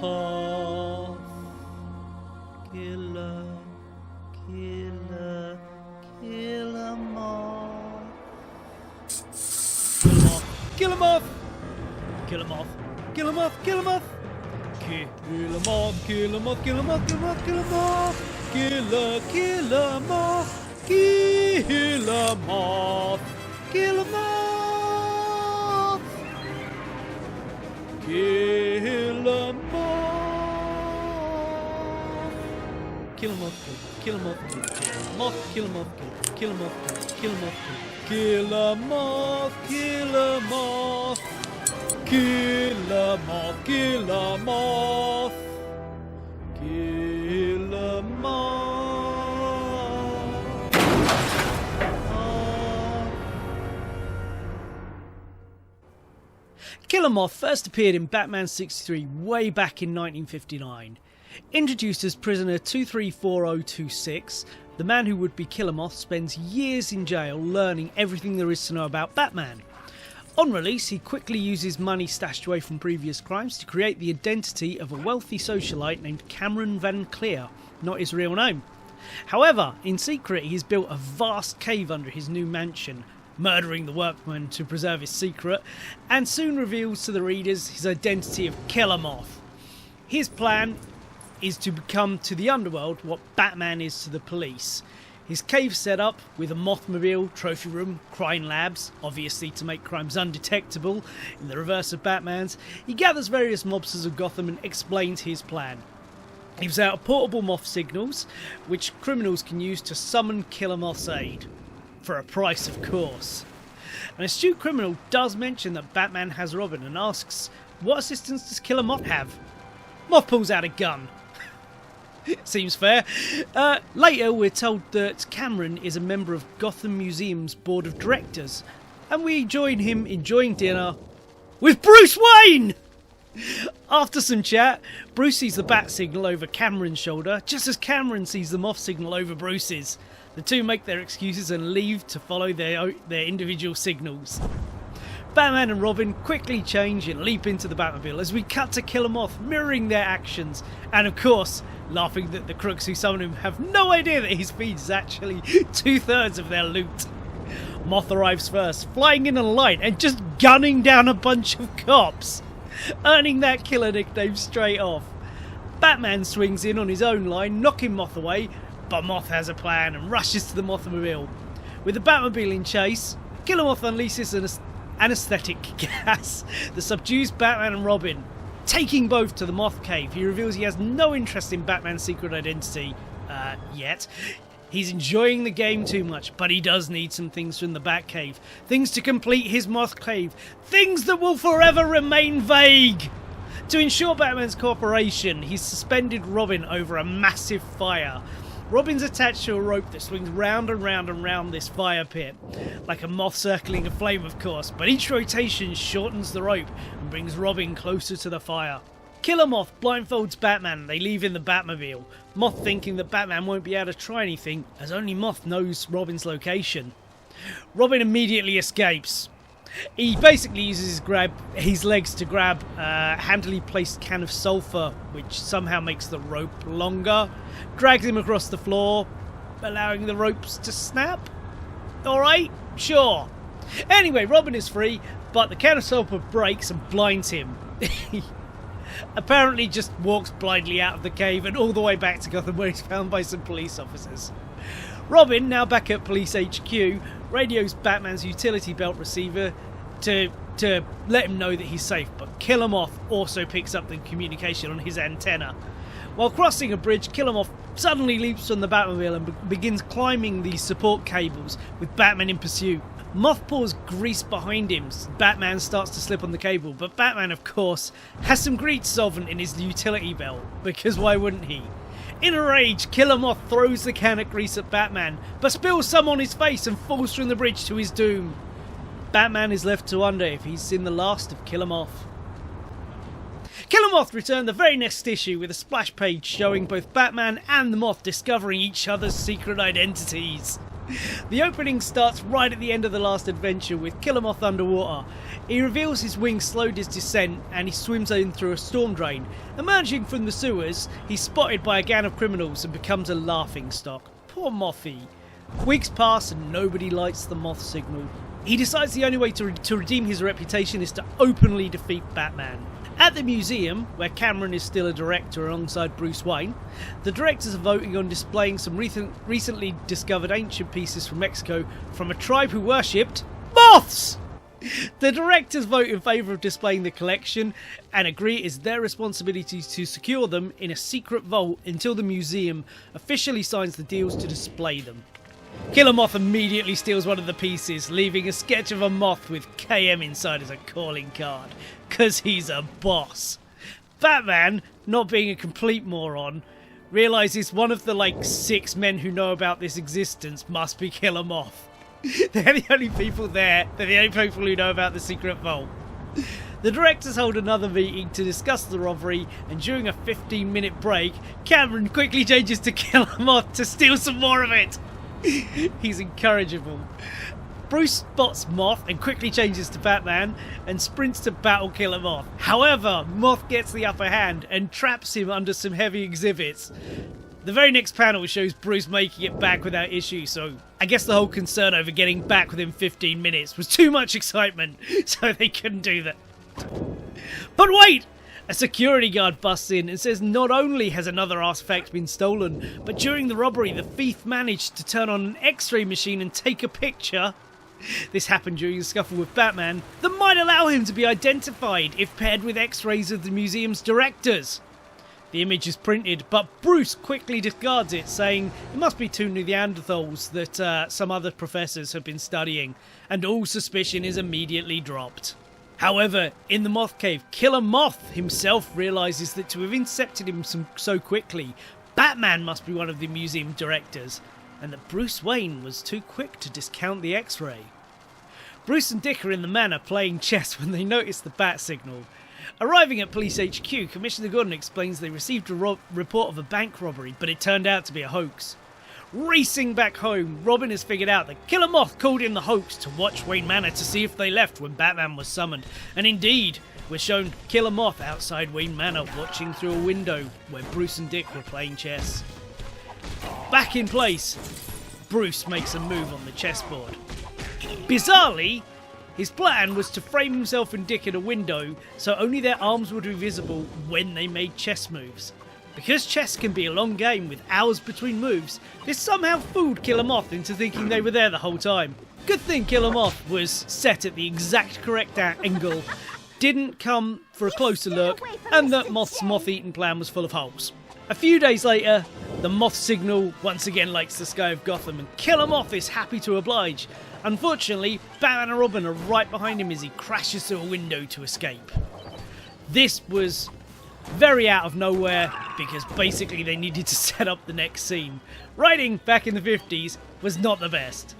Moth. Killer, killer, killer moth. Killer moth. Killer moth. Killer moth. Killer moth. Killer moth. Killer moth. Killer moth. Killer moth. Killer moth. Killer, killer moth. Killer moth. Killer moth. Killer moth. Killer moth. Killer moth. Moth. Killer moth. Killer moth. Killer moth. Killer moth. Killer moth. Killer moth. Killer moth. Killer moth. Killer Moth first appeared in Batman 63 way back in 1959. Introduced as prisoner 234026, the man who would be Killer Moth spends years in jail learning everything there is to know about Batman. On release, he quickly uses money stashed away from previous crimes to create the identity of a wealthy socialite named Cameron Van Clear, not his real name. However, in secret, he's built a vast cave under his new mansion, murdering the workmen to preserve his secret, and soon reveals to the readers his identity of Killer Moth. His plan is to become to the underworld what Batman is to the police. His cave set up with a Mothmobile, trophy room, crime labs, obviously to make crimes undetectable, in the reverse of Batman's. He gathers various mobsters of Gotham and explains his plan. He gives out portable Moth signals, which criminals can use to summon Killer Moth's aid. For a price, of course. An astute criminal does mention that Batman has Robin and asks, what assistance does Killer Moth have? Moth pulls out a gun. Seems fair. Later we're told that Cameron is a member of Gotham Museum's board of directors, and we join him enjoying dinner with Bruce Wayne! After some chat, Bruce sees the bat signal over Cameron's shoulder, just as Cameron sees the Moth signal over Bruce's. The two make their excuses and leave to follow their individual signals. Batman and Robin quickly change and leap into the Batmobile as we cut to Killer Moth mirroring their actions, and of course, laughing that the crooks who summon him have no idea that his speed is actually 2/3 of their loot. Moth arrives first, flying in a light and just gunning down a bunch of cops, earning that killer nickname straight off. Batman swings in on his own line, knocking Moth away, but Moth has a plan and rushes to the Mothmobile. With the Batmobile in chase, Killer Moth unleashes an anesthetic gas that subdues Batman and Robin. Taking both to the Moth cave, he reveals he has no interest in Batman's secret identity yet. He's enjoying the game too much, but he does need some things from the Batcave. Things to complete his Moth cave. Things that will forever remain vague. To ensure Batman's cooperation, he's suspended Robin over a massive fire. Robin's attached to a rope that swings round and round and round this fire pit, like a moth circling a flame, of course, but each rotation shortens the rope and brings Robin closer to the fire. Killer Moth blindfolds Batman and they leave in the Batmobile, Moth thinking that Batman won't be able to try anything, as only Moth knows Robin's location. Robin immediately escapes. He basically uses his legs to grab a handily placed can of sulphur, which somehow makes the rope longer, drags him across the floor, allowing the ropes to snap. Alright, sure. Anyway, Robin is free, but the can of sulphur breaks and blinds him. He apparently just walks blindly out of the cave and all the way back to Gotham, where he's found by some police officers. Robin, now back at Police HQ, radios Batman's utility belt receiver to let him know that he's safe, but Killer Moth also picks up the communication on his antenna. While crossing a bridge, Killer Moth suddenly leaps from the Batmobile and begins climbing the support cables, with Batman in pursuit. Moth pours grease behind him. Batman starts to slip on the cable, but Batman, of course, has some Greek solvent in his utility belt, because why wouldn't he? In a rage, Killer Moth throws the can of grease at Batman, but spills some on his face and falls from the bridge to his doom. Batman is left to wonder if he's seen the last of Killer Moth. Killer Moth returned the very next issue with a splash page showing both Batman and the Moth discovering each other's secret identities. The opening starts right at the end of the last adventure with Killer Moth underwater. He reveals his wings slowed his descent and he swims in through a storm drain. Emerging from the sewers, he's spotted by a gang of criminals and becomes a laughingstock. Poor Mothy. Weeks pass and nobody lights the Moth signal. He decides the only way to redeem his reputation is to openly defeat Batman. At the museum, where Cameron is still a director alongside Bruce Wayne, the directors are voting on displaying some recently discovered ancient pieces from Mexico from a tribe who worshipped moths! The directors vote in favour of displaying the collection and agree it is their responsibility to secure them in a secret vault until the museum officially signs the deals to display them. Killer Moth immediately steals one of the pieces, leaving a sketch of a moth with KM inside as a calling card, cause he's a boss. Batman, not being a complete moron, realises one of the 6 men who know about this existence must be Killer Moth. They're the only people there, they're the only people who know about the secret vault. The directors hold another meeting to discuss the robbery, and during a 15-minute break, Cameron quickly changes to Killer Moth to steal some more of it. He's incorrigible. Bruce spots Moth and quickly changes to Batman and sprints to battle Killer Moth. However, Moth gets the upper hand and traps him under some heavy exhibits. The very next panel shows Bruce making it back without issue, so I guess the whole concern over getting back within 15 minutes was too much excitement, so they couldn't do that. But wait! A security guard busts in and says not only has another artifact been stolen, but during the robbery the thief managed to turn on an X-ray machine and take a picture. This happened during a scuffle with Batman that might allow him to be identified if paired with X-rays of the museum's directors. The image is printed, but Bruce quickly discards it, saying it must be 2 Neanderthals that some other professors have been studying, and all suspicion is immediately dropped. However, in the Moth Cave, Killer Moth himself realises that to have incepted him so quickly, Batman must be one of the museum directors, and that Bruce Wayne was too quick to discount the X-ray. Bruce and Dick are in the manor playing chess when they notice the bat signal. Arriving at Police HQ, Commissioner Gordon explains they received a report of a bank robbery, but it turned out to be a hoax. Racing back home, Robin has figured out that Killer Moth called in the hoax to watch Wayne Manor to see if they left when Batman was summoned. And indeed, we're shown Killer Moth outside Wayne Manor watching through a window where Bruce and Dick were playing chess. Back in place, Bruce makes a move on the chessboard. Bizarrely, his plan was to frame himself and Dick in a window so only their arms would be visible when they made chess moves. Because chess can be a long game with hours between moves, this somehow fooled Killer Moth into thinking they were there the whole time. Good thing Killer Moth was set at the exact correct angle, didn't come for a closer look, and that Moth's moth-eating plan was full of holes. A few days later, the Moth signal once again lights the sky of Gotham, and Killer Moth is happy to oblige. Unfortunately, Batman and Robin are right behind him as he crashes through a window to escape. This was very out of nowhere, because basically they needed to set up the next scene. Writing back in the 50s was not the best.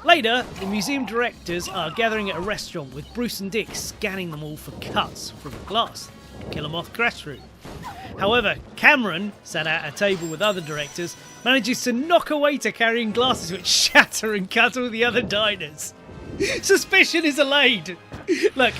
Later, the museum directors are gathering at a restaurant with Bruce and Dick scanning them all for cuts from glass Killer Moth crashed through. However, Cameron, sat at a table with other directors, manages to knock a waiter carrying glasses which shatter and cut all the other diners. Suspicion is allayed. Look,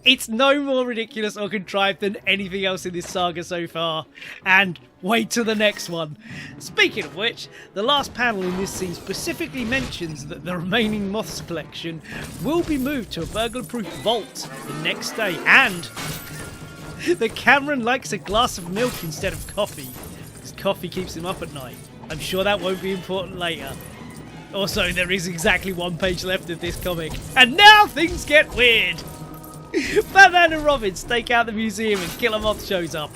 it's no more ridiculous or contrived than anything else in this saga so far. And wait till the next one. Speaking of which, the last panel in this scene specifically mentions that the remaining Moths collection will be moved to a burglar-proof vault the next day, and that Cameron likes a glass of milk instead of coffee, because coffee keeps him up at night. I'm sure that won't be important later. Also, there is exactly 1 page left of this comic. And now things get weird! Batman and Robin stake out the museum and Killer Moth shows up.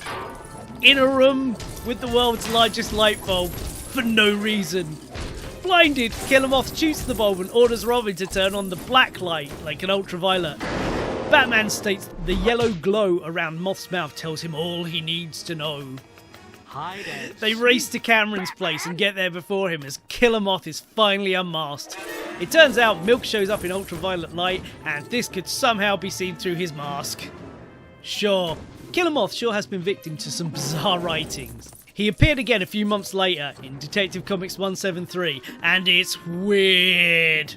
In a room with the world's largest light bulb, for no reason. Blinded, Killer Moth shoots the bulb and orders Robin to turn on the black light, like an ultraviolet. Batman states the yellow glow around Moth's mouth tells him all he needs to know. They race to Cameron's place and get there before him as Killer Moth is finally unmasked. It turns out Milk shows up in ultraviolet light and this could somehow be seen through his mask. Sure, Killer Moth sure has been victim to some bizarre writings. He appeared again a few months later in Detective Comics 173, and it's weird.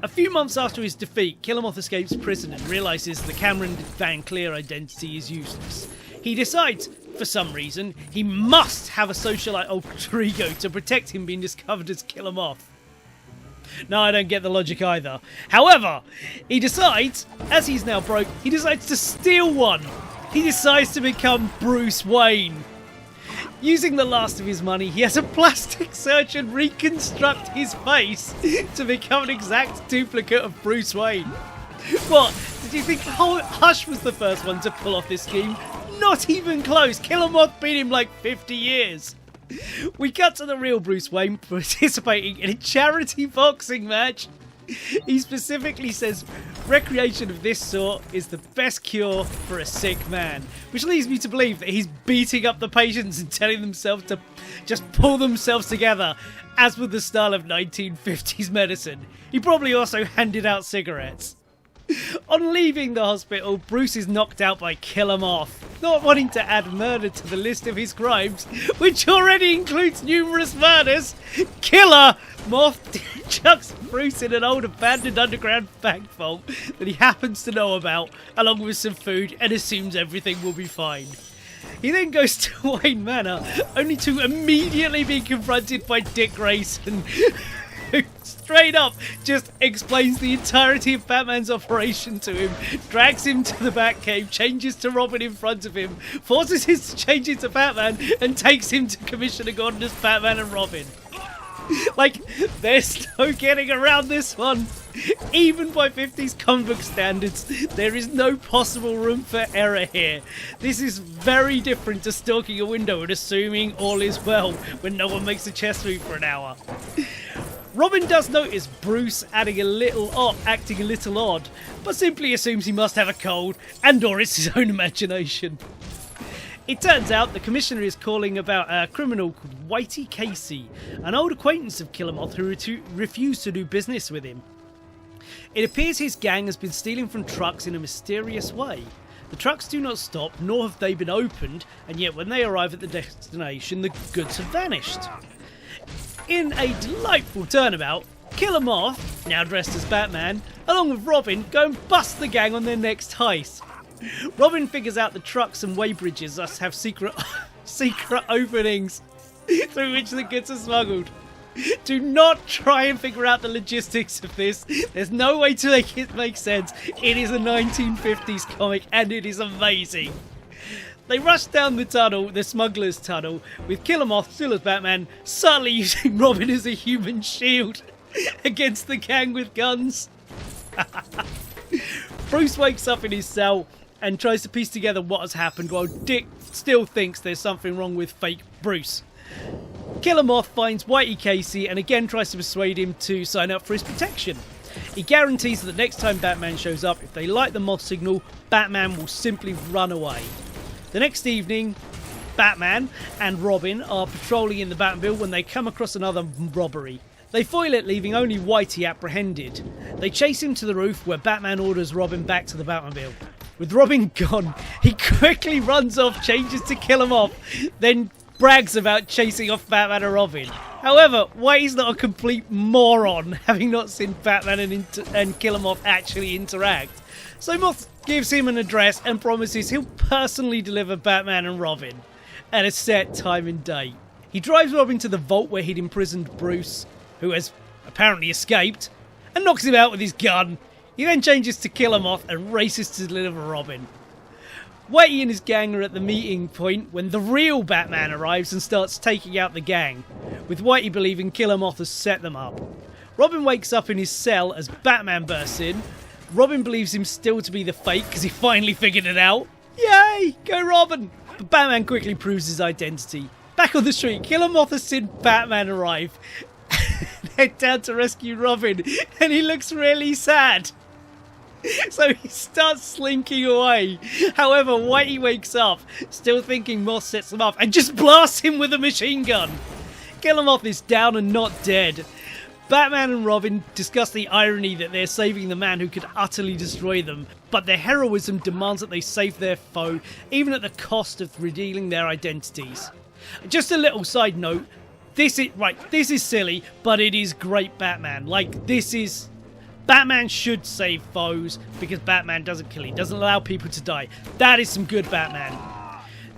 A few months after his defeat, Killer Moth escapes prison and realises the Cameron Van Cleer identity is useless. He decides, for some reason, he must have a socialite alter ego to protect him being discovered as Killer Moth. No, I don't get the logic either. However, he decides, as he's now broke, he decides to steal one. He decides to become Bruce Wayne. Using the last of his money, he has a plastic surgeon reconstruct his face to become an exact duplicate of Bruce Wayne. What? Did you think Hush was the first one to pull off this scheme? Not even close. Killer Moth beat him like 50 years. We cut to the real Bruce Wayne participating in a charity boxing match. He specifically says recreation of this sort is the best cure for a sick man, which leads me to believe that he's beating up the patients and telling themselves to just pull themselves together, as with the style of 1950s medicine. He probably also handed out cigarettes. On leaving the hospital, Bruce is knocked out by Killer Moth, not wanting to add murder to the list of his crimes, which already includes numerous murders. Killer Moth chucks Bruce in an old abandoned underground bank vault that he happens to know about, along with some food, and assumes everything will be fine. He then goes to Wayne Manor, only to immediately be confronted by Dick Grayson, who straight up just explains the entirety of Batman's operation to him, drags him to the Batcave, changes to Robin in front of him, forces him to change into Batman, and takes him to Commissioner Gordon as Batman and Robin. Like, there's no getting around this one. Even by 50s comic book standards, there is no possible room for error here. This is very different to stalking a window and assuming all is well when no one makes a chest move for an hour. Robin does notice Bruce acting a little odd, but simply assumes he must have a cold and/or it's his own imagination. It turns out the Commissioner is calling about a criminal called Whitey Casey, an old acquaintance of Killer Moth who refused to do business with him. It appears his gang has been stealing from trucks in a mysterious way. The trucks do not stop, nor have they been opened, and yet when they arrive at the destination, the goods have vanished. In a delightful turnabout, Killer Moth, now dressed as Batman, along with Robin, go and bust the gang on their next heist. Robin figures out the trucks and weighbridges thus have secret openings through which the goods are smuggled. Do not try and figure out the logistics of this. There's no way to make it make sense. It is a 1950s comic and it is amazing. They rush down the tunnel, the smuggler's tunnel, with Killer Moth still as Batman, subtly using Robin as a human shield against the gang with guns. Bruce wakes up in his cell and tries to piece together what has happened while Dick still thinks there's something wrong with fake Bruce. Killer Moth finds Whitey Casey and again tries to persuade him to sign up for his protection. He guarantees that the next time Batman shows up, if they light the Moth signal, Batman will simply run away. The next evening, Batman and Robin are patrolling in the Batmobile when they come across another robbery. They foil it, leaving only Whitey apprehended. They chase him to the roof where Batman orders Robin back to the Batmobile. With Robin gone, he quickly runs off, changes to Killer Moth, then brags about chasing off Batman and Robin. However, Whitey's not a complete moron, having not seen Batman and Killer Moth actually interact. So Moth gives him an address and promises he'll personally deliver Batman and Robin at a set time and date. He drives Robin to the vault where he'd imprisoned Bruce, who has apparently escaped, and knocks him out with his gun. He then changes to Killer Moth and races to deliver Robin. Whitey and his gang are at the meeting point when the real Batman arrives and starts taking out the gang, with Whitey believing Killer Moth has set them up. Robin wakes up in his cell as Batman bursts in. Robin believes him still to be the fake because he finally figured it out. Yay! Go Robin! But Batman quickly proves his identity. Back on the street, Killer Moth has seen Batman arrive and head down to rescue Robin, and he looks really sad. So he starts slinking away. However, Whitey wakes up, still thinking Moth sets him up, and just blasts him with a machine gun. Killer Moth is down and not dead. Batman and Robin discuss the irony that they're saving the man who could utterly destroy them, but their heroism demands that they save their foe, even at the cost of revealing their identities. Just a little side note, this is silly, but it is great Batman. Like, Batman should save foes because Batman doesn't kill, he doesn't allow people to die. That is some good Batman.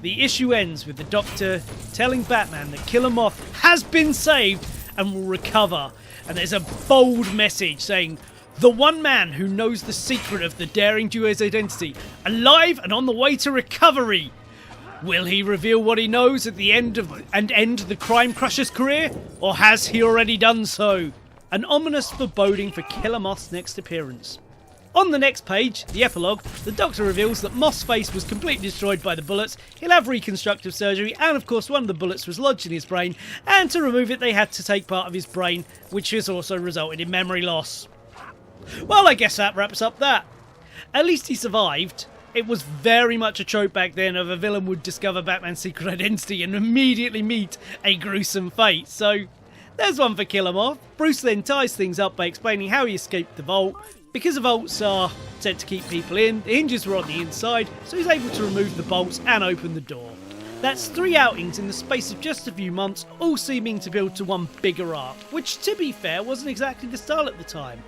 The issue ends with the Doctor telling Batman that Killer Moth has been saved and will recover. And there's a bold message saying, the one man who knows the secret of the daring duo's identity, alive and on the way to recovery. Will he reveal what he knows at the end the Crime Crusher's career? Or has he already done so? An ominous foreboding for Killer Moth's next appearance. On the next page, the epilogue, the Doctor reveals that Moth's face was completely destroyed by the bullets, he'll have reconstructive surgery, and of course one of the bullets was lodged in his brain, and to remove it they had to take part of his brain, which has also resulted in memory loss. Well, I guess that wraps up that. At least he survived. It was very much a trope back then of a villain would discover Batman's secret identity and immediately meet a gruesome fate, so there's one for Killer Moth. Bruce then ties things up by explaining how he escaped the vault. Because the vaults are said to keep people in, the hinges were on the inside, so he's able to remove the bolts and open the door. That's 3 outings in the space of just a few months, all seeming to build to one bigger arc, which to be fair wasn't exactly the style at the time.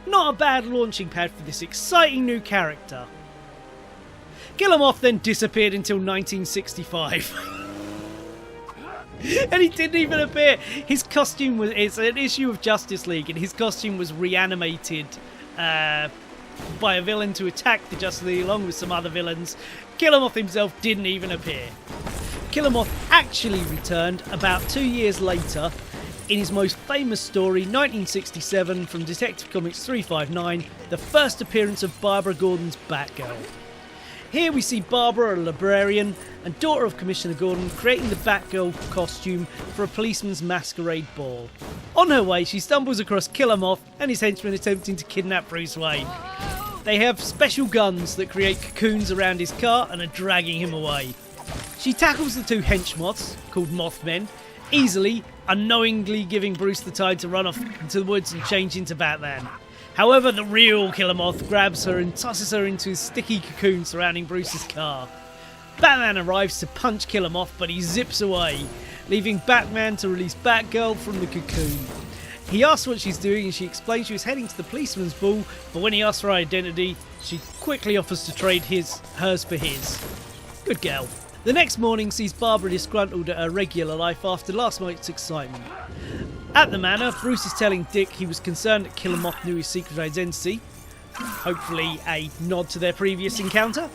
Not a bad launching pad for this exciting new character. Killer Moth then disappeared until 1965. And he didn't even appear. His costume was, it's an issue of Justice League, and his costume was reanimated by a villain to attack the Justice League along with some other villains. Killer Moth himself didn't even appear. Killer Moth actually returned about 2 years later in his most famous story, 1967, from Detective Comics 359, the first appearance of Barbara Gordon's Batgirl. Here we see Barbara, a librarian and daughter of Commissioner Gordon, creating the Batgirl costume for a policeman's masquerade ball. On her way, she stumbles across Killer Moth and his henchmen attempting to kidnap Bruce Wayne. They have special guns that create cocoons around his car and are dragging him away. She tackles the 2 hench moths, called Mothmen, easily, unknowingly giving Bruce the time to run off into the woods and change into Batman. However, the real Killer Moth grabs her and tosses her into a sticky cocoon surrounding Bruce's car. Batman arrives to punch Killer Moth, but he zips away, leaving Batman to release Batgirl from the cocoon. He asks what she's doing and she explains she was heading to the policeman's ball, but when he asks for her identity, she quickly offers to trade hers for his. Good girl. The next morning sees Barbara disgruntled at her regular life after last night's excitement. At the manor, Bruce is telling Dick he was concerned that Killer Moth knew his secret identity, hopefully a nod to their previous encounter,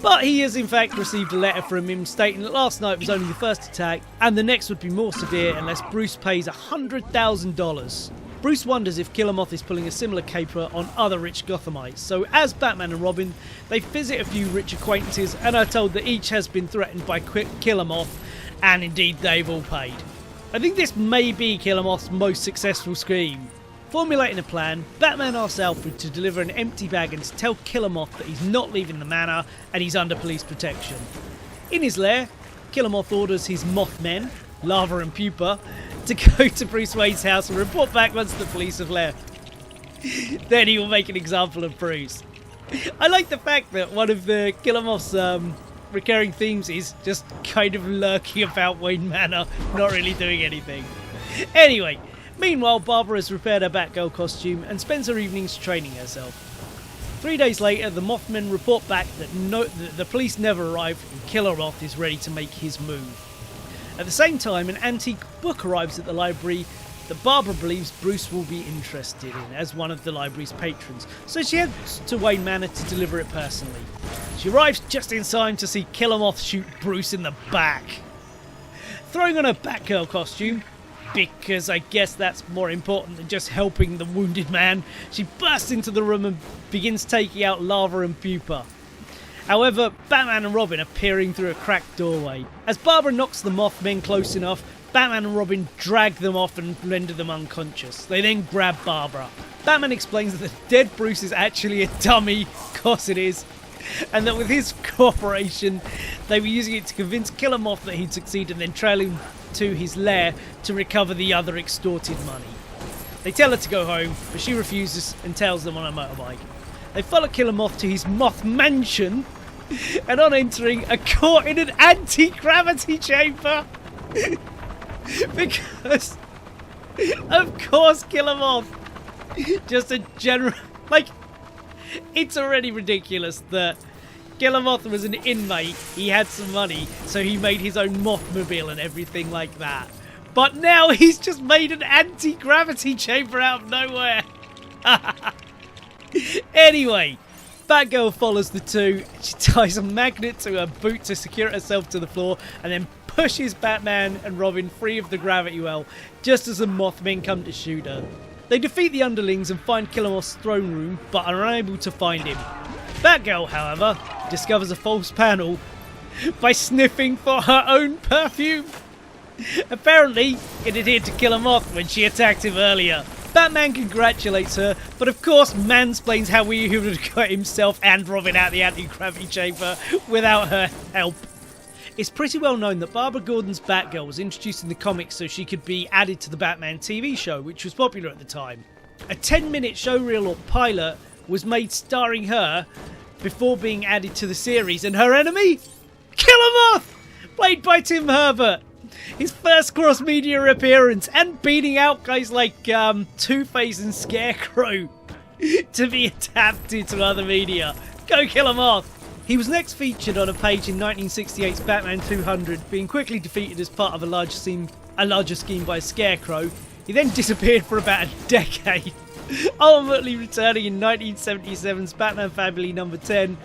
but he has in fact received a letter from him stating that last night was only the first attack and the next would be more severe unless Bruce pays $100,000. Bruce wonders if Killer Moth is pulling a similar caper on other rich Gothamites, so as Batman and Robin, they visit a few rich acquaintances and are told that each has been threatened by Killer Moth, and indeed they've all paid. I think this may be Killer Moth's most successful scheme. Formulating a plan, Batman asks Alfred to deliver an empty bag and to tell Killer Moth that he's not leaving the manor and he's under police protection. In his lair, Killer Moth orders his Mothmen, Lava and Pupa, to go to Bruce Wayne's house and report back once the police have left. Then he will make an example of Bruce. I like the fact that one of the Killer Moth's recurring themes is just kind of lurking about Wayne Manor, not really doing anything. Anyway, meanwhile Barbara has repaired her Batgirl costume and spends her evenings training herself. 3 days later, the Mothmen report back that the police never arrived and Killer Moth is ready to make his move. At the same time, an antique book arrives at the library that Barbara believes Bruce will be interested in as one of the library's patrons, so she heads to Wayne Manor to deliver it personally. She arrives just in time to see Killer Moth shoot Bruce in the back. Throwing on her Batgirl costume, because I guess that's more important than just helping the wounded man, she bursts into the room and begins taking out Lava and Pupa. However, Batman and Robin are peering through a cracked doorway. As Barbara knocks the Mothmen close enough, Batman and Robin drag them off and render them unconscious. They then grab Barbara. Batman explains that the dead Bruce is actually a dummy, of course it is, and that with his cooperation, they were using it to convince Killer Moth that he'd succeed and then trail him to his lair to recover the other extorted money. They tell her to go home, but she refuses and tails them on a motorbike. They follow Killer Moth to his Moth mansion, and on entering, are caught in an anti-gravity chamber. Because, of course, Killer Moth, just a general... Like, it's already ridiculous that Killer Moth was an inmate, he had some money, so he made his own Mothmobile and everything like that. But now he's just made an anti-gravity chamber out of nowhere. Anyway, Batgirl follows the two. She ties a magnet to her boot to secure herself to the floor and then pushes Batman and Robin free of the gravity well just as the Mothmen come to shoot her. They defeat the underlings and find Killer Moth's throne room, but are unable to find him. Batgirl, however, discovers a false panel by sniffing for her own perfume. Apparently, it adhered to Killer Moth when she attacked him earlier. Batman congratulates her, but of course mansplains how he would have got himself and Robin out the anti-gravity chamber without her help. It's pretty well known that Barbara Gordon's Batgirl was introduced in the comics so she could be added to the Batman TV show, which was popular at the time. A 10-minute showreel or pilot was made starring her before being added to the series, and her enemy? Killer Moth! Played by Tim Herbert. His first cross-media appearance, and beating out guys like Two-Face and Scarecrow to be adapted to other media. Go Killer Moth! He was next featured on a page in 1968's Batman 200, being quickly defeated as part of a larger scheme by Scarecrow. He then disappeared for about a decade, ultimately returning in 1977's Batman Family No. 10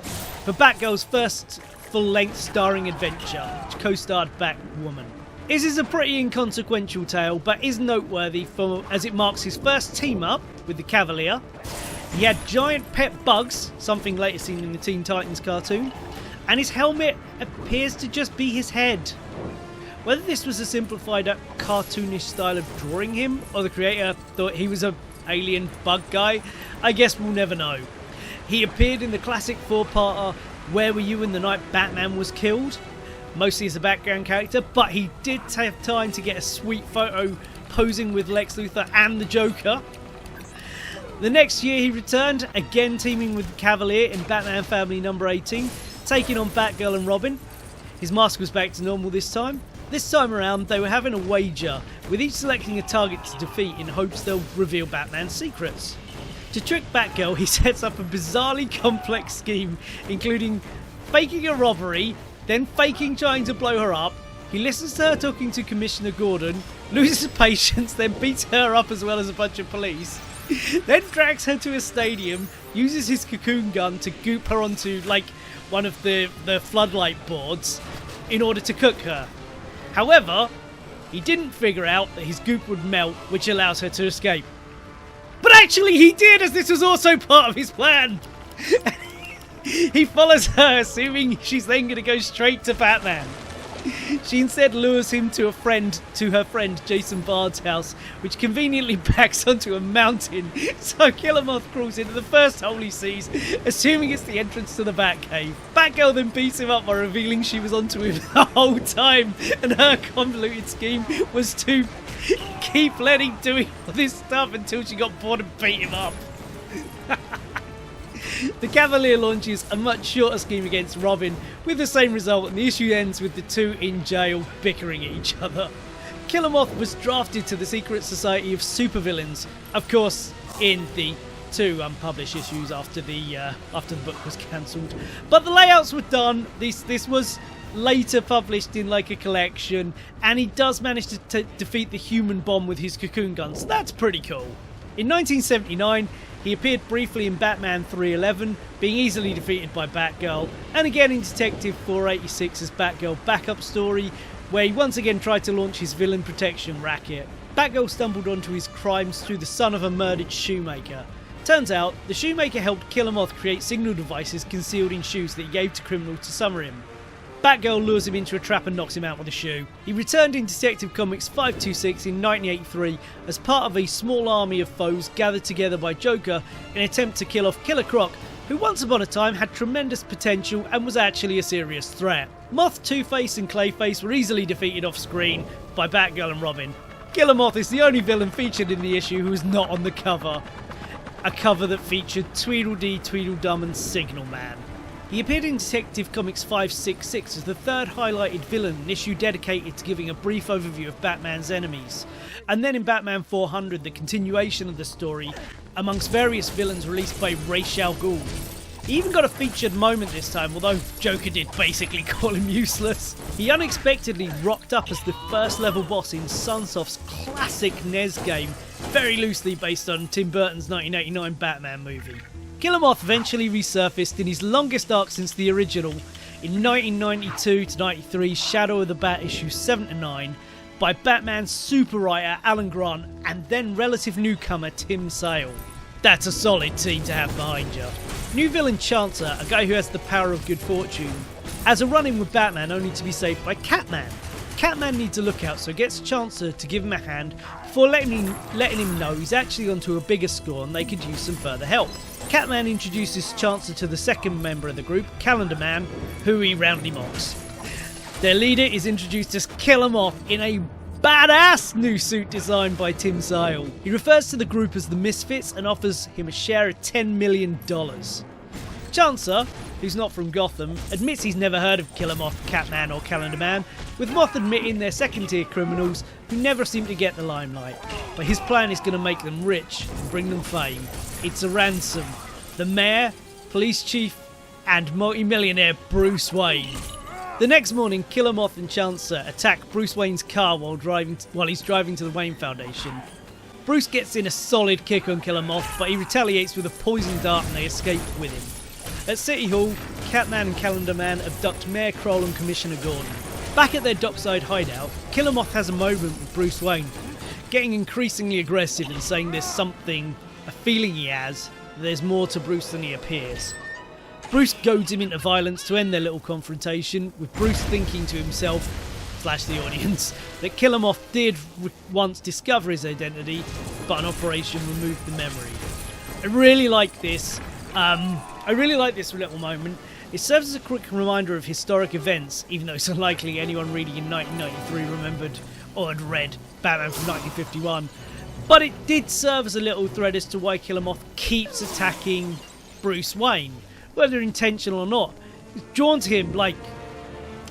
for Batgirl's first full-length starring adventure, which co-starred Batwoman. This is a pretty inconsequential tale, but is noteworthy as it marks his first team-up with the Cavalier. He had giant pet bugs, something later seen in the Teen Titans cartoon, and his helmet appears to just be his head. Whether this was a simplified cartoonish style of drawing him, or the creator thought he was an alien bug guy, I guess we'll never know. He appeared in the classic four-parter Where Were You When the Night Batman Was Killed? Mostly as a background character, but he did have time to get a sweet photo posing with Lex Luthor and the Joker. The next year he returned, again teaming with the Cavalier in Batman Family No. 18, taking on Batgirl and Robin. His mask was back to normal this time. This time around they were having a wager, with each selecting a target to defeat in hopes they'll reveal Batman's secrets. To trick Batgirl, he sets up a bizarrely complex scheme, including faking a robbery, then faking trying to blow her up. He listens to her talking to Commissioner Gordon, loses patience, then beats her up as well as a bunch of police, then drags her to a stadium, uses his cocoon gun to goop her onto, like, one of the floodlight boards in order to cook her. However, he didn't figure out that his goop would melt, which allows her to escape. But actually he did, as this was also part of his plan! He follows her, assuming she's then going to go straight to Batman. She instead lures him to her friend Jason Bard's house, which conveniently backs onto a mountain, so Killer Moth crawls into the first hole he sees, assuming it's the entrance to the Batcave. Batgirl then beats him up by revealing she was onto him the whole time, and her convoluted scheme was to keep letting doing all this stuff until she got bored and beat him up. The Cavalier launches a much shorter scheme against Robin, with the same result, and the issue ends with the two in jail bickering at each other. Killer Moth was drafted to the secret society of Supervillains, of course in the two unpublished issues after the book was cancelled. But the layouts were done. This was later published in like a collection, and he does manage to defeat the human bomb with his cocoon gun, so that's pretty cool. In 1979, he appeared briefly in Batman 311, being easily defeated by Batgirl, and again in Detective 486's Batgirl backup story, where he once again tried to launch his villain protection racket. Batgirl stumbled onto his crimes through the son of a murdered shoemaker. Turns out, the shoemaker helped Killer Moth create signal devices concealed in shoes that he gave to criminals to summon him. Batgirl lures him into a trap and knocks him out with a shoe. He returned in Detective Comics 526 in 1983 as part of a small army of foes gathered together by Joker in an attempt to kill off Killer Croc, who once upon a time had tremendous potential and was actually a serious threat. Moth, Two-Face and Clayface were easily defeated off screen by Batgirl and Robin. Killer Moth is the only villain featured in the issue who is not on the cover. A cover that featured Tweedledee, Tweedledum and Signal Man. He appeared in Detective Comics 566 as the third highlighted villain, an issue dedicated to giving a brief overview of Batman's enemies. And then in Batman 400, the continuation of the story, amongst various villains released by Ra's al Ghul. He even got a featured moment this time, although Joker did basically call him useless. He unexpectedly rocked up as the first level boss in Sunsoft's classic NES game, very loosely based on Tim Burton's 1989 Batman movie. Killer Moth eventually resurfaced in his longest arc since the original, in 1992-93 Shadow of the Bat issue 7-9, by Batman's super writer Alan Grant and then relative newcomer Tim Sale. That's a solid team to have behind you. New villain Chancer, a guy who has the power of good fortune, has a run-in with Batman only to be saved by Catman. Catman needs a lookout, so gets Chancer to give him a hand before letting him know he's actually onto a bigger score and they could use some further help. Catman introduces Chancer to the second member of the group, Calendar Man, who he roundly mocks. Their leader is introduced as Killer Moth in a badass new suit designed by Tim Sale. He refers to the group as the Misfits and offers him a share of $10 million. Chancer, who's not from Gotham, admits he's never heard of Killer Moth, Catman or Calendar Man, with Moth admitting they're second-tier criminals who never seem to get the limelight. But his plan is going to make them rich and bring them fame. It's a ransom. The mayor, police chief, and multi-millionaire Bruce Wayne. The next morning, Killer Moth and Chancer attack Bruce Wayne's car while he's driving to the Wayne Foundation. Bruce gets in a solid kick on Killer Moth, but he retaliates with a poison dart and they escape with him. At City Hall, Catman and Calendar Man abduct Mayor Kroll and Commissioner Gordon. Back at their dockside hideout, Killer Moth has a moment with Bruce Wayne, getting increasingly aggressive and saying there's something, a feeling he has, that there's more to Bruce than he appears. Bruce goads him into violence to end their little confrontation, with Bruce thinking to himself, / the audience, that Killer Moth did once discover his identity, but an operation removed the memory. I really like this. Little moment. It serves as a quick reminder of historic events, even though it's unlikely anyone reading in 1993 remembered or had read Batman from 1951. But it did serve as a little thread as to why Killer Moth keeps attacking Bruce Wayne. Whether intentional or not, it's drawn to him like,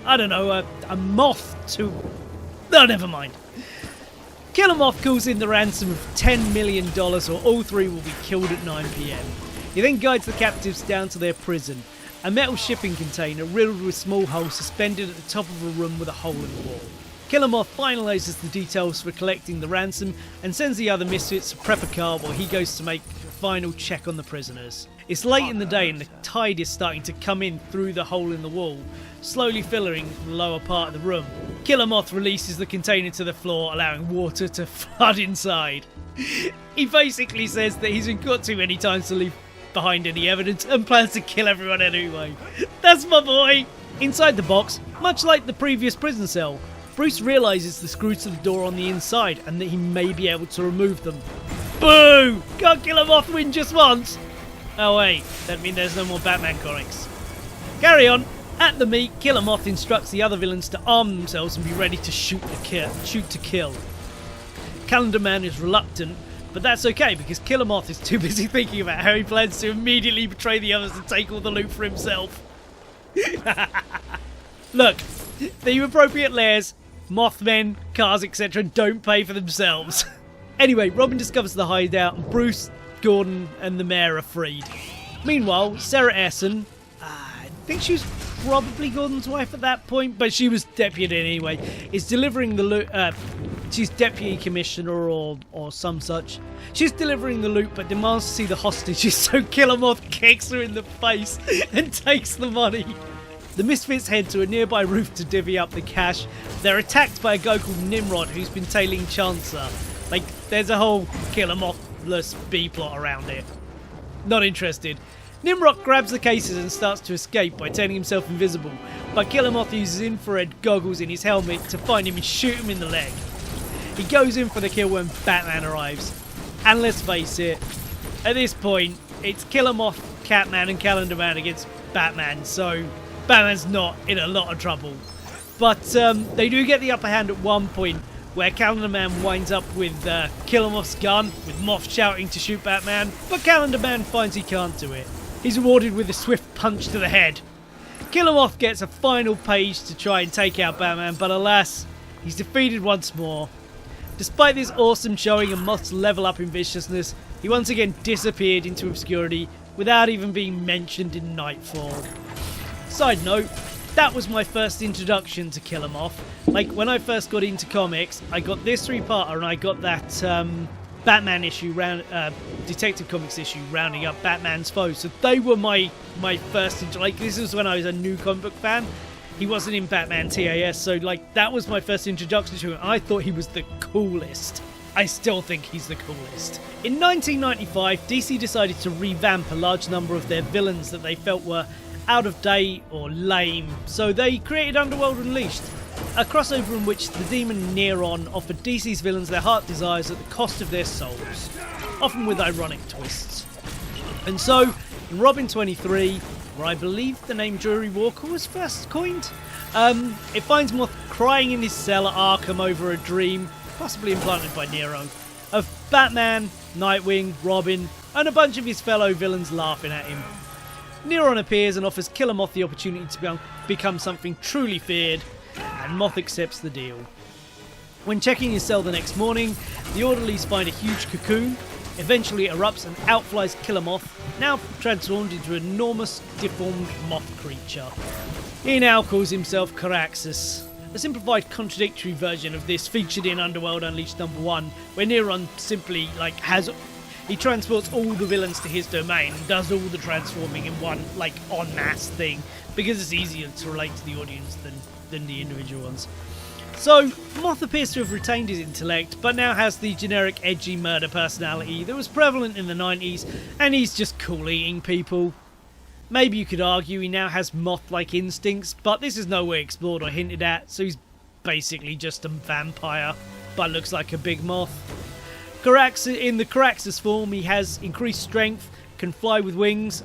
I don't know, a moth to... Oh, never mind. Killer Moth calls in the ransom of $10 million or all three will be killed at 9 PM. He then guides the captives down to their prison, a metal shipping container riddled with small holes suspended at the top of a room with a hole in the wall. Killer Moth finalises the details for collecting the ransom and sends the other misfits to prep a car while he goes to make a final check on the prisoners. It's late in the day and the tide is starting to come in through the hole in the wall, slowly filling the lower part of the room. Killer Moth releases the container to the floor, allowing water to flood inside. He basically says that he's been caught too many times to leave behind any evidence and plans to kill everyone anyway. That's my boy! Inside the box, much like the previous prison cell, Bruce realises the screws to the door on the inside and that he may be able to remove them. Boo! Can't Killer Moth win just once? Oh wait, that means there's no more Batman comics. Carry on. At the meet, Killer Moth instructs the other villains to arm themselves and be ready to shoot to kill. Calendar Man is reluctant, but that's okay because Killer Moth is too busy thinking about how he plans to immediately betray the others and take all the loot for himself. Look, the appropriate layers, Mothmen, cars, etc. don't pay for themselves. Anyway, Robin discovers the hideout and Bruce, Gordon and the mayor are freed. Meanwhile, Sarah Essen, I think she was probably Gordon's wife at that point, but she was deputy anyway, is delivering the loot. She's deputy commissioner or some such. She's delivering the loot but demands to see the hostages, so Killer Moth kicks her in the face and takes the money. The Misfits head to a nearby roof to divvy up the cash. They're attacked by a guy called Nimrod who's been tailing Chancer. Like, there's a whole Killer Moth-less B-plot around it. Not interested. Nimrod grabs the cases and starts to escape by turning himself invisible, but Killer Moth uses infrared goggles in his helmet to find him and shoot him in the leg. He goes in for the kill when Batman arrives. And let's face it, at this point, it's Killer Moth, Catman and Calendar Man against Batman, so Batman's not in a lot of trouble. But they do get the upper hand at one point, where Calendar Man winds up with Killer Moth's gun, with Moth shouting to shoot Batman, but Calendar Man finds he can't do it. He's rewarded with a swift punch to the head. Killer Moth gets a final page to try and take out Batman, but alas, he's defeated once more. Despite this awesome showing of Moth's level up in viciousness, he once again disappeared into obscurity without even being mentioned in Nightfall. Side note, that was my first introduction to Killer Moth. Like, when I first got into comics, I got this 3-parter and I got that Batman issue, Detective Comics issue, rounding up Batman's foes. So they were my first, like, this was when I was a new comic book fan. He wasn't in Batman TAS, so like that was my first introduction to him. I thought he was the coolest. I still think he's the coolest. In 1995, DC decided to revamp a large number of their villains that they felt were out of date or lame, so they created Underworld Unleashed, a crossover in which the demon Neron offered DC's villains their heart desires at the cost of their souls, often with ironic twists. And so, in Robin 23, where I believe the name Drury Walker was first coined, it finds Moth crying in his cell at Arkham over a dream, possibly implanted by Nero, of Batman, Nightwing, Robin, and a bunch of his fellow villains laughing at him. Neron appears and offers Killer Moth the opportunity to become something truly feared, and Moth accepts the deal. When checking his cell the next morning, the orderlies find a huge cocoon. Eventually it erupts and outflies Killer Moth, now transformed into an enormous, deformed moth creature. He now calls himself Caraxus. A simplified contradictory version of this featured in Underworld Unleashed #1, where Neron simply he transports all the villains to his domain and does all the transforming in one en masse thing, because it's easier to relate to the audience than the individual ones. So, Moth appears to have retained his intellect, but now has the generic edgy murder personality that was prevalent in the 90s, and he's just cool eating people. Maybe you could argue he now has moth-like instincts, but this is nowhere explored or hinted at, so he's basically just a vampire, but looks like a big moth. In the Caraxus form, he has increased strength, can fly with wings,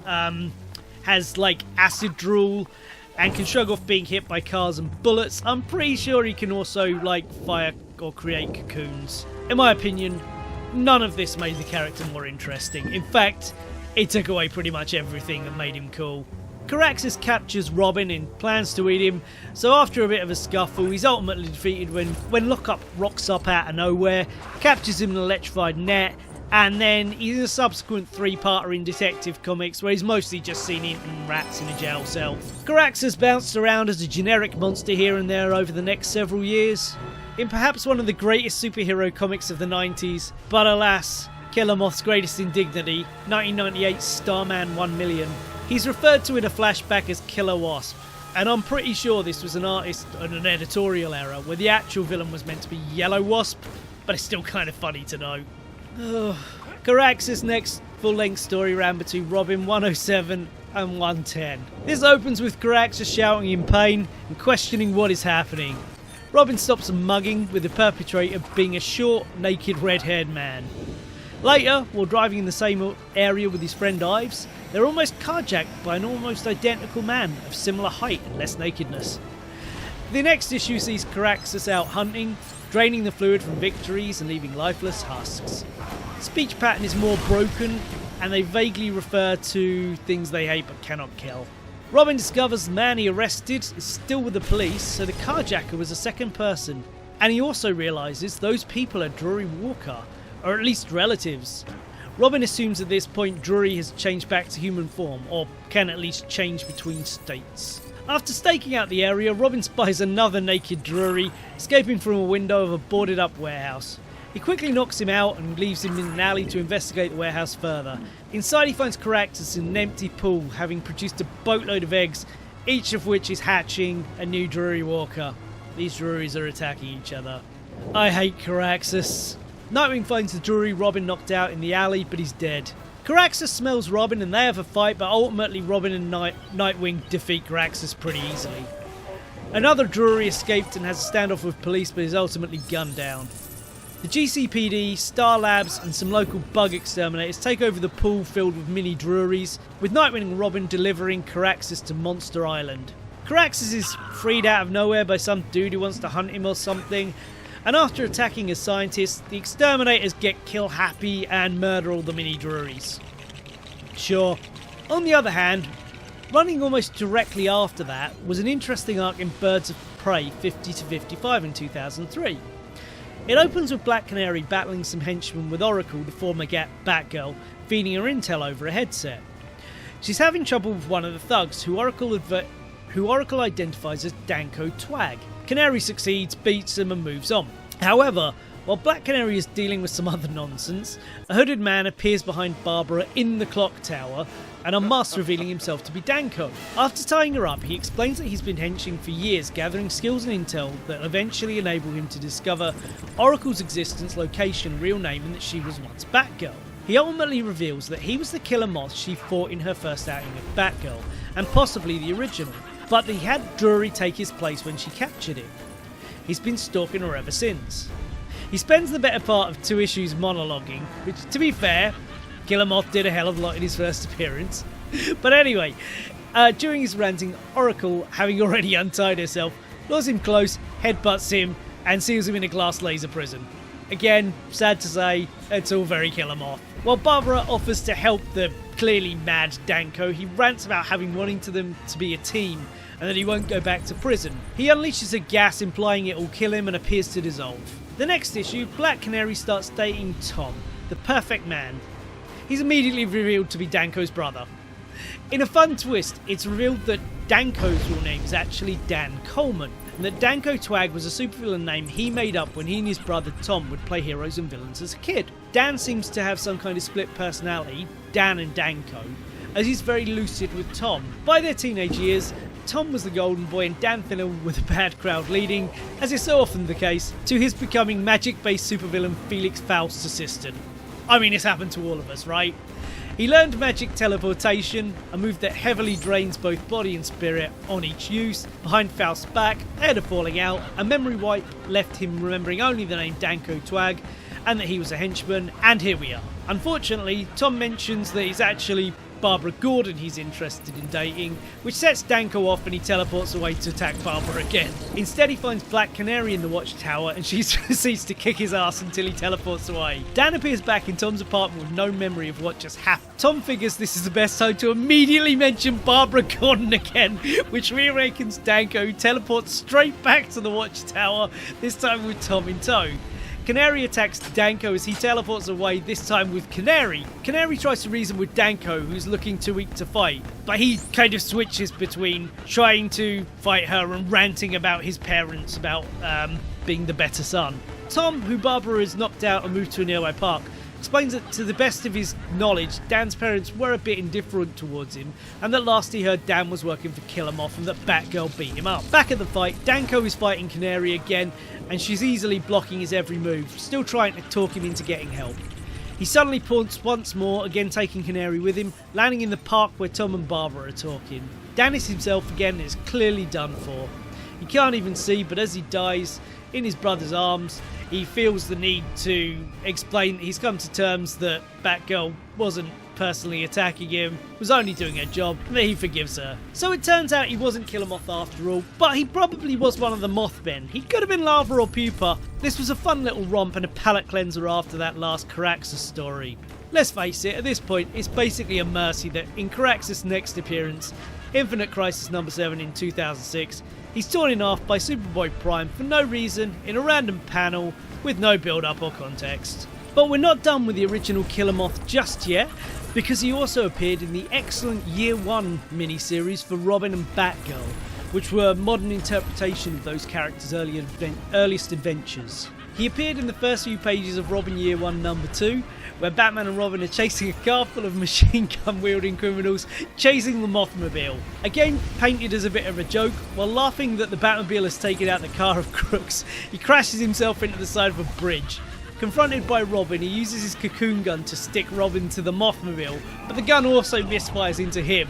has acid drool, and can shrug off being hit by cars and bullets. I'm pretty sure he can also fire or create cocoons. In my opinion, none of this made the character more interesting. In fact, it took away pretty much everything that made him cool. Caraxus captures Robin and plans to eat him, so after a bit of a scuffle, he's ultimately defeated when Lockup rocks up out of nowhere, captures him in an electrified net, and then he's in a subsequent 3-parter in Detective Comics where he's mostly just seen eating rats in a jail cell. Caraxus bounced around as a generic monster here and there over the next several years, in perhaps one of the greatest superhero comics of the 90s, but alas, Killer Moth's greatest indignity, 1998's Starman 1 Million. He's referred to in a flashback as Killer Wasp, and I'm pretty sure this was an artist and an editorial error where the actual villain was meant to be Yellow Wasp, but it's still kind of funny to know. Caraxus' next full-length story ran between Robin 107 and 110. This opens with Caraxus shouting in pain and questioning what is happening. Robin stops a mugging, with the perpetrator being a short, naked, red-haired man. Later, while driving in the same area with his friend Ives, they're almost carjacked by an almost identical man of similar height and less nakedness. The next issue sees Caraxus out hunting, draining the fluid from victories and leaving lifeless husks. Speech pattern is more broken, and they vaguely refer to things they hate but cannot kill. Robin discovers the man he arrested is still with the police, so the carjacker was a second person. And he also realises those people are Drury Walker, or at least relatives. Robin assumes at this point Drury has changed back to human form, or can at least change between states. After staking out the area, Robin spies another naked Drury, escaping from a window of a boarded up warehouse. He quickly knocks him out and leaves him in an alley to investigate the warehouse further. Inside he finds Caraxus in an empty pool, having produced a boatload of eggs, each of which is hatching a new Drury Walker. These Drurys are attacking each other. I hate Caraxus. Nightwing finds the Drury Robin knocked out in the alley, but he's dead. Caraxus smells Robin and they have a fight, but ultimately Robin and Nightwing defeat Caraxus pretty easily. Another Drury escaped and has a standoff with police, but is ultimately gunned down. The GCPD, Star Labs and some local bug exterminators take over the pool filled with mini Drurys, with Nightwing and Robin delivering Caraxus to Monster Island. Caraxus is freed out of nowhere by some dude who wants to hunt him or something, and after attacking a scientist, the exterminators get kill happy and murder all the mini Drurys. Sure, On the other hand, running almost directly after that was an interesting arc in Birds of Prey 50 to 55 in 2003. It opens with Black Canary battling some henchmen with Oracle, the former Batgirl, feeding her intel over a headset. She's having trouble with one of the thugs, who Oracle identifies as Danko Twag. Canary succeeds, beats him and moves on. However, while Black Canary is dealing with some other nonsense, a hooded man appears behind Barbara in the clock tower and unmasks, revealing himself to be Danko. After tying her up, he explains that he's been henching for years, gathering skills and intel that eventually enable him to discover Oracle's existence, location, real name, and that she was once Batgirl. He ultimately reveals that he was the Killer Moth she fought in her first outing of Batgirl, and possibly the original, but that he had Drury take his place when she captured him. He's been stalking her ever since. He spends the better part of 2 issues monologuing, which, to be fair, Killer Moth did a hell of a lot in his first appearance. But anyway, during his ranting, Oracle, having already untied herself, lures him close, headbutts him, and seals him in a glass laser prison. Again, sad to say, it's all very Killer Moth. While Barbara offers to help the clearly mad Danko, he rants about wanting them to be a team and that he won't go back to prison. He unleashes a gas implying it will kill him and appears to dissolve. The next issue, Black Canary starts dating Tom, the perfect man. He's immediately revealed to be Danko's brother. In a fun twist, it's revealed that Danko's real name is actually Dan Coleman, and that Danko Twag was a supervillain name he made up when he and his brother Tom would play heroes and villains as a kid. Dan seems to have some kind of split personality, Dan and Danko, as he's very lucid with Tom. By their teenage years, Tom was the golden boy and Dan fell in with a bad crowd, leading, as is so often the case, to his becoming magic-based supervillain Felix Faust's assistant. I mean, it's happened to all of us, right? He learned magic teleportation, a move that heavily drains both body and spirit on each use. Behind Faust's back, they had a falling out, a memory wipe left him remembering only the name Danko Twag, and that he was a henchman, and here we are. Unfortunately, Tom mentions that it's actually Barbara Gordon he's interested in dating, which sets Danko off and he teleports away to attack Barbara again. Instead, he finds Black Canary in the watchtower and she proceeds to kick his ass until he teleports away. Dan appears back in Tom's apartment with no memory of what just happened. Tom figures this is the best time to immediately mention Barbara Gordon again, which reawakens Danko, who teleports straight back to the watchtower, this time with Tom in tow. Canary attacks Danko as he teleports away, this time with Canary. Canary tries to reason with Danko, who's looking too weak to fight, but he kind of switches between trying to fight her and ranting about his parents, about being the better son. Tom, who Barbara has knocked out and moved to a nearby park, explains that to the best of his knowledge, Dan's parents were a bit indifferent towards him, and that last he heard Dan was working for Killer Moth and that Batgirl beat him up. Back at the fight, Danko is fighting Canary again, and she's easily blocking his every move, still trying to talk him into getting help. He suddenly taunts once more, again taking Canary with him, landing in the park where Tom and Barbara are talking. Dan is himself again and is clearly done for. He can't even see, but as he dies in his brother's arms, he feels the need to explain that he's come to terms that Batgirl wasn't personally attacking him, was only doing her job, and that he forgives her. So it turns out he wasn't Killer Moth after all, but he probably was one of the Mothmen. He could have been Lava or Pupa. This was a fun little romp and a palate cleanser after that last Caraxes story. Let's face it, at this point, it's basically a mercy that in Caraxes' next appearance, Infinite Crisis number 7 in 2006, he's torn in half by Superboy Prime for no reason in a random panel with no build-up or context. But we're not done with the original Killer Moth just yet, because he also appeared in the excellent Year 1 miniseries for Robin and Batgirl, which were a modern interpretation of those characters' earliest adventures. He appeared in the first few pages of Robin Year 1 number 2, where Batman and Robin are chasing a car full of machine gun wielding criminals, chasing the Mothmobile. Again, painted as a bit of a joke, while laughing that the Batmobile has taken out the car of crooks, he crashes himself into the side of a bridge. Confronted by Robin, he uses his cocoon gun to stick Robin to the Mothmobile, but the gun also misfires into him.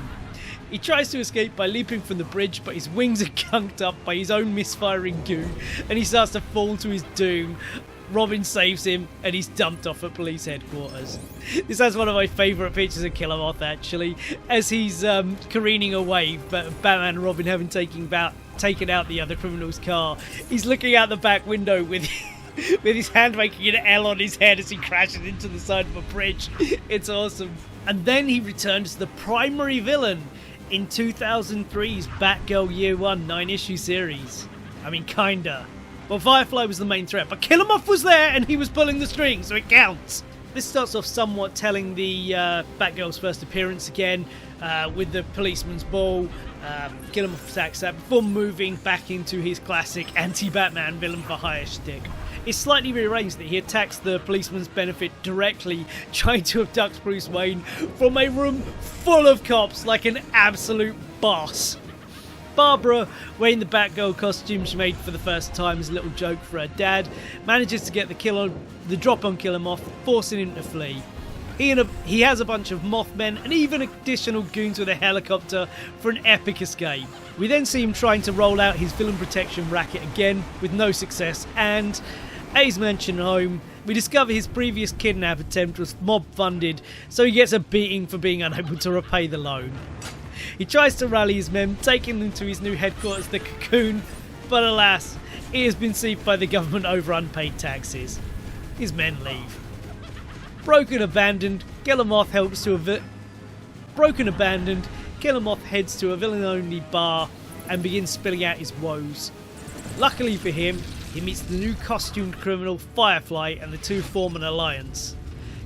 He tries to escape by leaping from the bridge, but his wings are gunked up by his own misfiring goo, and he starts to fall to his doom. Robin saves him, and he's dumped off at police headquarters. This has one of my favourite pictures of Killer Moth, actually, as he's careening away, but Batman and Robin having taken out the other criminal's car. He's looking out the back window with with his hand making an L on his head as he crashes into the side of a bridge. It's awesome. And then he returns to the primary villain in 2003's Batgirl Year 1 9-issue series. I mean, kinda. Well, Firefly was the main threat, but Killer Moth was there and he was pulling the strings, so it counts. This starts off somewhat telling the Batgirl's first appearance again with the policeman's ball. Killer Moth attacks that before moving back into his classic anti-Batman villain for hire shtick. It's slightly rearranged that he attacks the policeman's benefit directly, trying to abduct Bruce Wayne from a room full of cops like an absolute boss. Barbara, wearing the Batgirl costume she made for the first time as a little joke for her dad, manages to get the drop on Killer Moth, forcing him to flee. He has a bunch of Mothmen and even additional goons with a helicopter for an epic escape. We then see him trying to roll out his villain protection racket again with no success, and at his mansion home, we discover his previous kidnap attempt was mob funded, so he gets a beating for being unable to repay the loan. He tries to rally his men, taking them to his new headquarters, the Cocoon, but alas, it has been seized by the government over unpaid taxes. His men leave. Broken abandoned, Killer Moth heads to a villain-only bar and begins spilling out his woes. Luckily for him, he meets the new costumed criminal Firefly and the two form an alliance.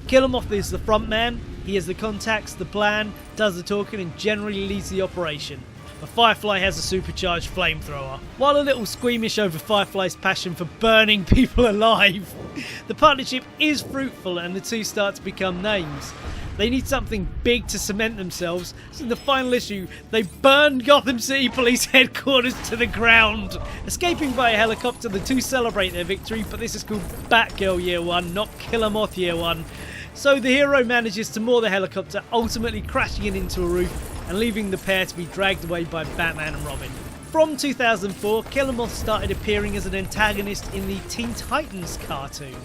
Killer Moth is the front man, he has the contacts, the plan, does the talking and generally leads the operation. But Firefly has a supercharged flamethrower. While a little squeamish over Firefly's passion for burning people alive, the partnership is fruitful and the two start to become names. They need something big to cement themselves, so in the final issue, they burn Gotham City Police headquarters to the ground. Escaping by a helicopter, the two celebrate their victory, but this is called Batgirl Year 1, not Killer Moth Year 1. So the hero manages to moor the helicopter, ultimately crashing it into a roof and leaving the pair to be dragged away by Batman and Robin. From 2004, Killer Moth started appearing as an antagonist in the Teen Titans cartoon.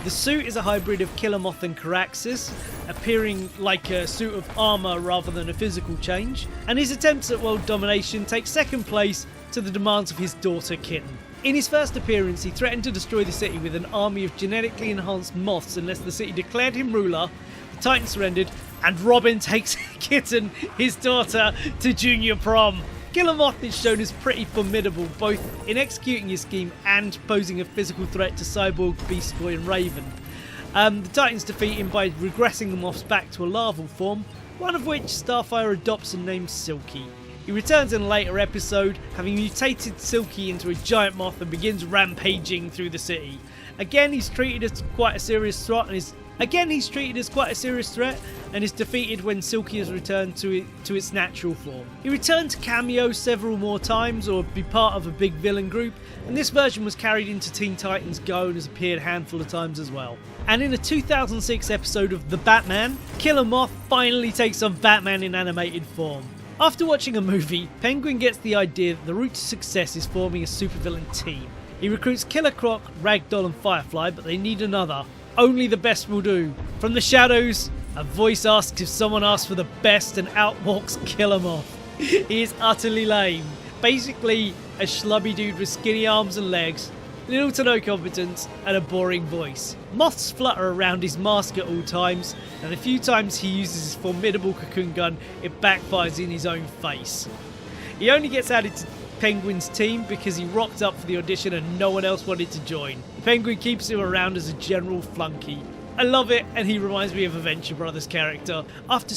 The suit is a hybrid of Killer Moth and Killactive, appearing like a suit of armour rather than a physical change, and his attempts at world domination take second place to the demands of his daughter Kitten. In his first appearance, he threatened to destroy the city with an army of genetically enhanced moths unless the city declared him ruler, the Titans surrendered, and Robin takes Kitten, his daughter, to junior prom. Killer Moth is shown as pretty formidable, both in executing his scheme and posing a physical threat to Cyborg, Beast Boy and Raven. The Titans defeat him by regressing the Moths back to a larval form, one of which Starfire adopts and names Silky. He returns in a later episode, having mutated Silky into a giant moth and begins rampaging through the city. Again, he's treated as quite a serious threat and is defeated when Silky is returned to its natural form. He returned to cameo several more times or be part of a big villain group, and this version was carried into Teen Titans Go and has appeared a handful of times as well. And in a 2006 episode of The Batman, Killer Moth finally takes on Batman in animated form. After watching a movie, Penguin gets the idea that the route to success is forming a supervillain team. He recruits Killer Croc, Ragdoll and Firefly, but they need another. Only the best will do. From the shadows, a voice asks if someone asks for the best and out walks Killer Moth. He is utterly lame. Basically, a schlubby dude with skinny arms and legs, little to no competence, and a boring voice. Moths flutter around his mask at all times, and the few times he uses his formidable cocoon gun, it backfires in his own face. He only gets added to Penguin's team because he rocked up for the audition and no one else wanted to join. Penguin keeps him around as a general flunky. I love it, and he reminds me of a Venture Brothers character. After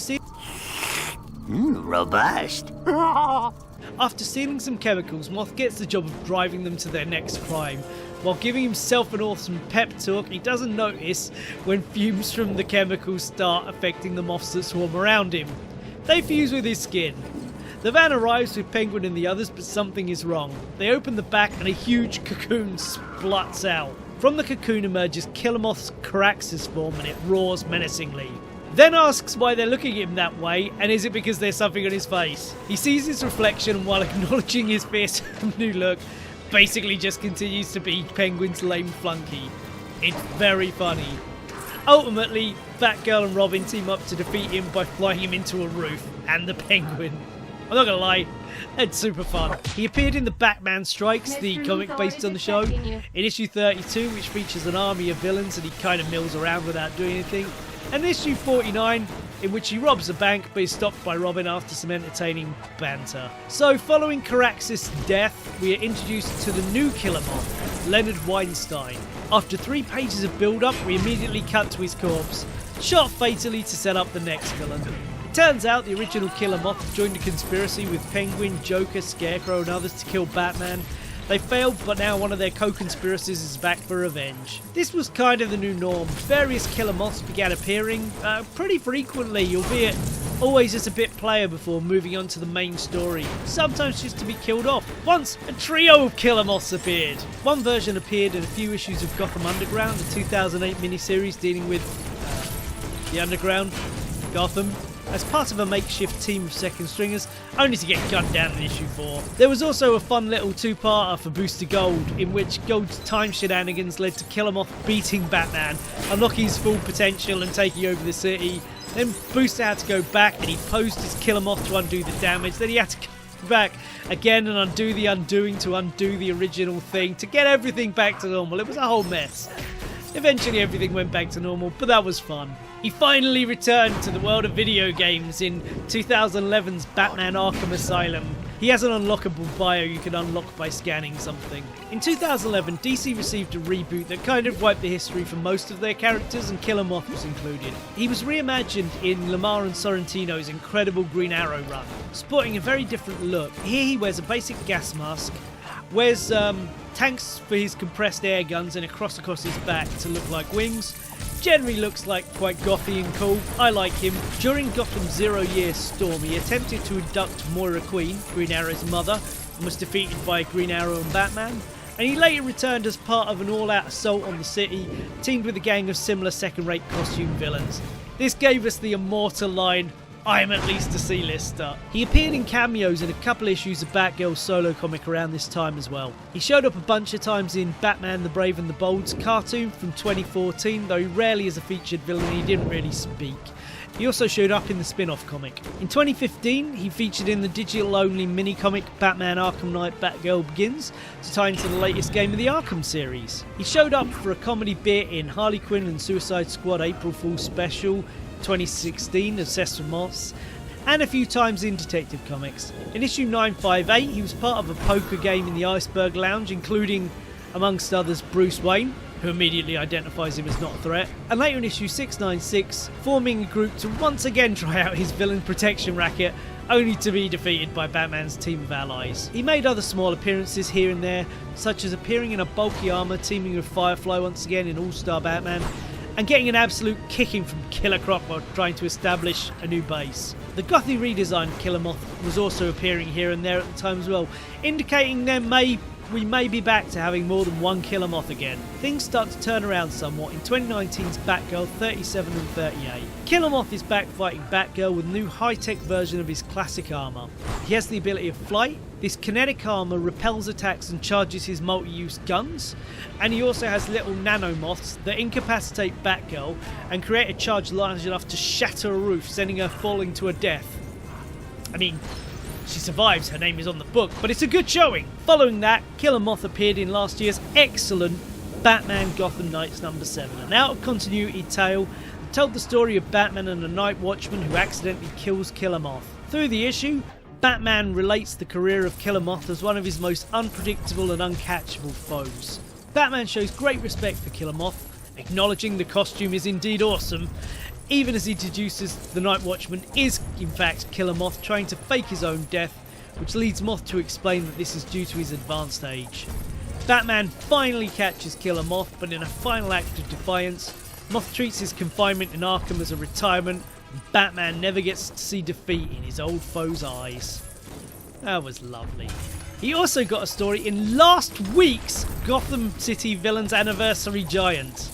robust. After stealing some chemicals, Moth gets the job of driving them to their next crime. While giving himself an awesome pep talk, he doesn't notice when fumes from the chemicals start affecting the moths that swarm around him. They fuse with his skin. The van arrives with Penguin and the others, but something is wrong. They open the back and a huge cocoon spluts out. From the cocoon emerges Killer Moth's Killactive form and it roars menacingly. Then asks why they're looking at him that way, and is it because there's something on his face? He sees his reflection while acknowledging his fearsome new look, basically just continues to be Penguin's lame flunky. It's very funny. Ultimately, Batgirl and Robin team up to defeat him by flying him into a roof, and the Penguin. I'm not gonna lie, it's super fun. He appeared in the Batman Strikes, the comic based on the show, in issue 32, which features an army of villains and he kind of mills around without doing anything, and issue 49, in which he robs a bank but is stopped by Robin after some entertaining banter. So following Carax's death, we are introduced to the new Killer Moth, Leonard Weinstein. After 3 pages of build-up, we immediately cut to his corpse, shot fatally to set up the next villain. It turns out the original Killer Moth joined a conspiracy with Penguin, Joker, Scarecrow and others to kill Batman. They failed, but now one of their co-conspirators is back for revenge. This was kind of the new norm. Various Killer Moths began appearing pretty frequently, albeit always as a bit player before moving on to the main story, sometimes just to be killed off. Once, a trio of Killer Moths appeared. One version appeared in a few issues of Gotham Underground, a 2008 miniseries dealing with the Underground, Gotham, as part of a makeshift team of second stringers, only to get gunned down in issue 4. There was also a fun little 2-parter for Booster Gold, in which Gold's time shenanigans led to Killer Moth beating Batman, unlocking his full potential and taking over the city. Then Booster had to go back and he posed as Killer Moth to undo the damage. Then he had to go back again and undo the undoing to undo the original thing to get everything back to normal. It was a whole mess. Eventually everything went back to normal, but that was fun. He finally returned to the world of video games in 2011's Batman Arkham Asylum. He has an unlockable bio you can unlock by scanning something. In 2011, DC received a reboot that kind of wiped the history for most of their characters, and Killer Moth was included. He was reimagined in Lamar and Sorrentino's incredible Green Arrow run, sporting a very different look. Here he wears a basic gas mask, wears tanks for his compressed air guns and a cross across his back to look like wings. Generally looks like quite gothy and cool. I like him. During Gotham's 0 Year Storm, he attempted to abduct Moira Queen, Green Arrow's mother, and was defeated by Green Arrow and Batman. And he later returned as part of an all-out assault on the city, teamed with a gang of similar second-rate costume villains. This gave us the immortal line, "I am at least a C-lister." He appeared in cameos in a couple issues of Batgirl's solo comic around this time as well. He showed up a bunch of times in Batman the Brave and the Bold's cartoon from 2014, though rarely as a featured villain. He didn't really speak. He also showed up in the spin-off comic. In 2015, he featured in the digital-only mini-comic Batman Arkham Knight Batgirl Begins to tie into the latest game of the Arkham series. He showed up for a comedy bit in Harley Quinn and Suicide Squad April Fool's Special 2016, Obsessed with Moths, and a few times in Detective Comics. In issue 958, he was part of a poker game in the Iceberg Lounge, including, amongst others, Bruce Wayne, who immediately identifies him as not a threat, and later in issue 696, forming a group to once again try out his villain protection racket, only to be defeated by Batman's team of allies. He made other small appearances here and there, such as appearing in a bulky armour teaming with Firefly once again in All-Star Batman, and getting an absolute kicking from Killer Croc while trying to establish a new base. The gothy redesigned Killer Moth was also appearing here and there at the time as well, indicating we may be back to having more than one Killer Moth again. Things start to turn around somewhat in 2019's Batgirl 37 and 38. Killer Moth is back fighting Batgirl with a new high-tech version of his classic armour. He has the ability of flight. This kinetic armour repels attacks and charges his multi-use guns, and he also has little nanomoths that incapacitate Batgirl and create a charge large enough to shatter a roof, sending her falling to her death. I mean, she survives, her name is on the book, but it's a good showing. Following that, Killer Moth appeared in last year's excellent Batman Gotham Knights #7, an out-of-continuity tale that told the story of Batman and a night watchman who accidentally kills Killer Moth. Through the issue, Batman relates the career of Killer Moth as one of his most unpredictable and uncatchable foes. Batman shows great respect for Killer Moth, acknowledging the costume is indeed awesome, even as he deduces the Night Watchman is in fact Killer Moth trying to fake his own death, which leads Moth to explain that this is due to his advanced age. Batman finally catches Killer Moth, but in a final act of defiance, Moth treats his confinement in Arkham as a retirement, and Batman never gets to see defeat in his old foe's eyes. That was lovely. He also got a story in last week's Gotham City Villains Anniversary Giant.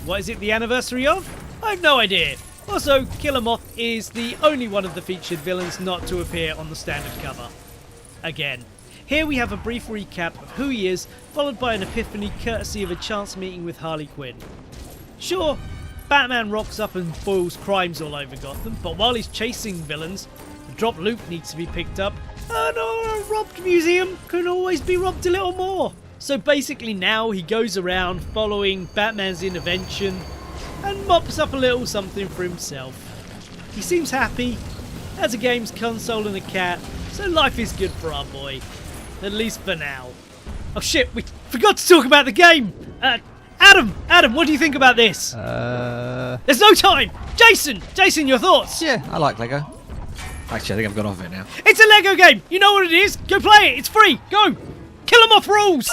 What is it the anniversary of? I have no idea. Also, Killer Moth is the only one of the featured villains not to appear on the standard cover. Again. Here we have a brief recap of who he is, followed by an epiphany courtesy of a chance meeting with Harley Quinn. Sure, Batman rocks up and foils crimes all over Gotham, but while he's chasing villains, the drop loot needs to be picked up. And a robbed museum can always be robbed a little more. So basically now he goes around following Batman's intervention and mops up a little something for himself. He seems happy, has a games console and a cat, so life is good for our boy. At least for now. Oh shit, we forgot to talk about the game! Adam, what do you think about this? There's no time! Jason, your thoughts? Yeah, I like Lego. Actually, I think I've gone off it now. It's a Lego game! You know what it is? Go play it, it's free! Go! Killer Moth rules!